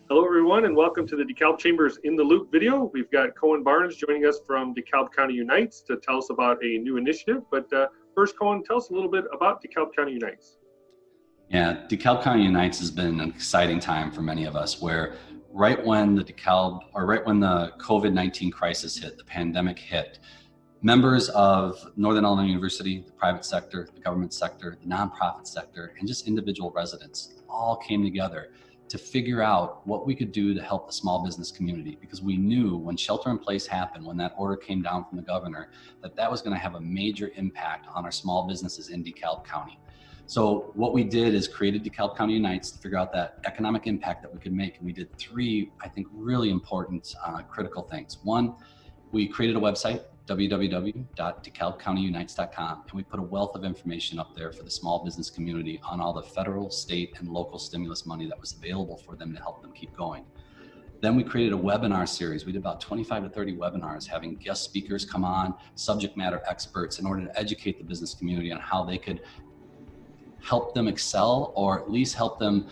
Hello, everyone, and welcome to the DeKalb Chambers in the Loop video. We've got Cohen Barnes joining us from DeKalb County Unites to tell us about a new initiative. But first, Cohen, tell us a little bit about DeKalb County Unites. Yeah, DeKalb County Unites has been an exciting time for many of us, where right when the COVID-19 crisis hit, the pandemic hit, members of Northern Illinois University, the private sector, the government sector, the nonprofit sector, and just individual residents all came together to figure out what we could do to help the small business community, because we knew when shelter in place happened, when that order came down from the governor, that was going to have a major impact on our small businesses in DeKalb County. So what we did is created DeKalb County Unites to figure out that economic impact that we could make. And we did three, I think, really important critical things. One, we created a website, www.dekalbcountyunites.com, and we put a wealth of information up there for the small business community on all the federal, state, and local stimulus money that was available for them to help them keep going. Then we created a webinar series. We did about 25 to 30 webinars, having guest speakers come on, subject matter experts, in order to educate the business community on how they could help them excel, or at least help them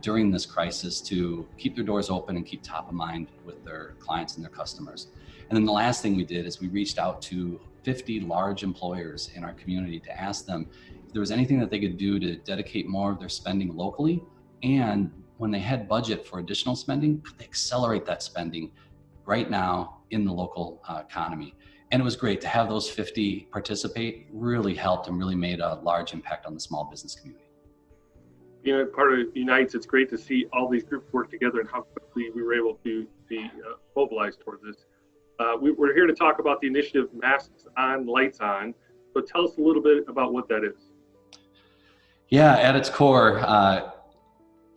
during this crisis to keep their doors open and keep top of mind with their clients and their customers. And then the last thing we did is we reached out to 50 large employers in our community to ask them if there was anything that they could do to dedicate more of their spending locally, and when they had budget for additional spending, could they accelerate that spending right now in the local economy. And it was great to have those 50 participate. Really helped and really made a large impact on the small business community. You know, part of Unites, it's great to see all these groups work together and how quickly we were able to be mobilized toward this. We're here to talk about the initiative Masks On, Lights On. So tell us a little bit about what that is. Yeah, at its core,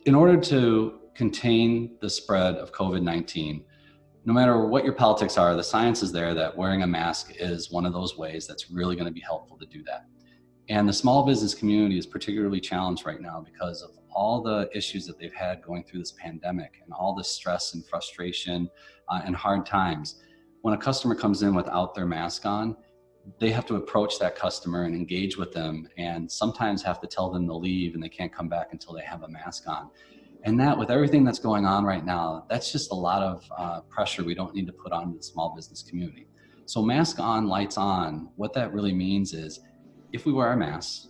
in order to contain the spread of COVID-19, no matter what your politics are, the science is there that wearing a mask is one of those ways that's really going to be helpful to do that. And the small business community is particularly challenged right now because of all the issues that they've had going through this pandemic and all the stress and frustration and hard times. When a customer comes in without their mask on, they have to approach that customer and engage with them, and sometimes have to tell them to leave and they can't come back until they have a mask on. And that, with everything that's going on right now, that's just a lot of pressure we don't need to put on the small business community. So mask on, lights on, what that really means is if we wear our masks,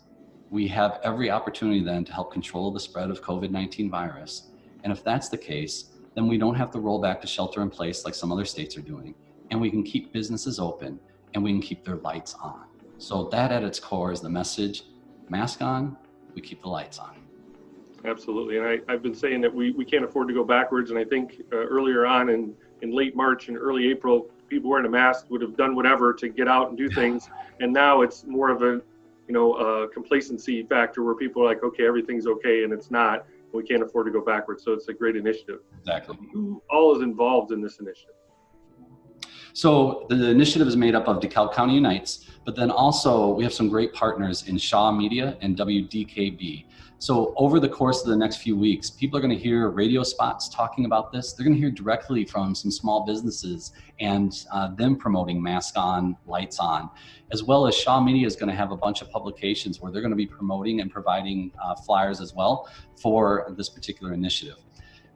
we have every opportunity then to help control the spread of COVID-19 virus. And if that's the case, then we don't have to roll back to shelter in place like some other states are doing. And we can keep businesses open and we can keep their lights on. So that at its core is the message: mask on, we keep the lights on. Absolutely, and I've been saying that we can't afford to go backwards, and I think earlier on in late March and early April, people wearing a mask would have done whatever to get out and do things, and now it's more of a complacency factor where people are like, okay, everything's okay, and it's not. We can't afford to go backwards, so it's a great initiative. Exactly. Who all is involved in this initiative? So the initiative is made up of DeKalb County Unites, but then also we have some great partners in Shaw Media and WDKB. So over the course of the next few weeks, people are going to hear radio spots talking about this. They're going to hear directly from some small businesses and them promoting mask on, lights on, as well as Shaw Media is going to have a bunch of publications where they're going to be promoting and providing flyers as well for this particular initiative.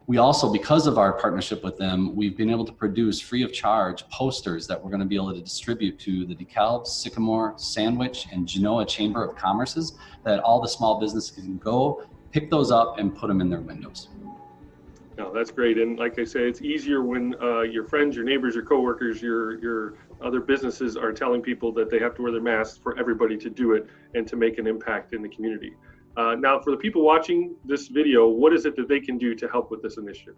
We also, because of our partnership with them, we've been able to produce free of charge posters that we're going to be able to distribute to the DeKalb, Sycamore, Sandwich, and Genoa Chamber of Commerces, that all the small businesses can go pick those up and put them in their windows. No, that's great. And like I say, it's easier when your friends, your neighbors, your coworkers, your other businesses are telling people that they have to wear their masks for everybody to do it and to make an impact in the community. Now, for the people watching this video, what is it that they can do to help with this initiative?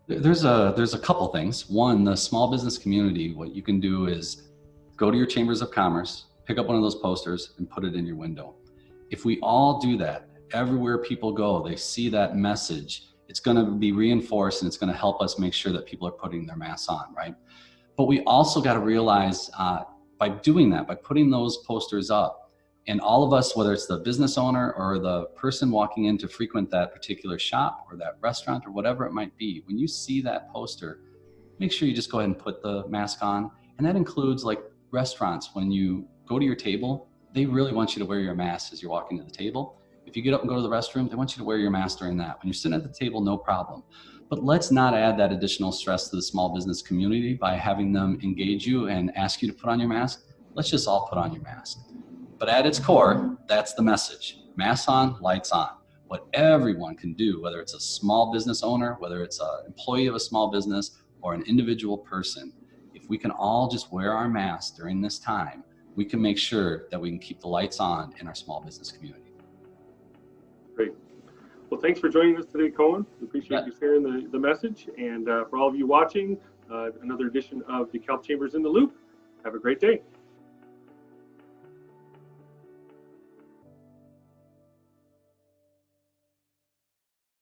There's a couple things. One, the small business community, what you can do is go to your chambers of commerce, pick up one of those posters and put it in your window. If we all do that, everywhere people go, they see that message, it's going to be reinforced and it's going to help us make sure that people are putting their masks on, right? But we also got to realize by doing that, by putting those posters up, and all of us, whether it's the business owner or the person walking in to frequent that particular shop or that restaurant or whatever it might be, when you see that poster, make sure you just go ahead and put the mask on. And that includes like restaurants. When you go to your table, they really want you to wear your mask as you're walking to the table. If you get up and go to the restroom, they want you to wear your mask during that. When you're sitting at the table, no problem. But let's not add that additional stress to the small business community by having them engage you and ask you to put on your mask. Let's just all put on your mask. But at its core, that's the message. Masks on, lights on. What everyone can do, whether it's a small business owner, whether it's an employee of a small business, or an individual person, if we can all just wear our masks during this time, we can make sure that we can keep the lights on in our small business community. Great. Well, thanks for joining us today, Cohen. We appreciate you sharing the message. And for all of you watching, another edition of DeKalb Chambers in the Loop. Have a great day.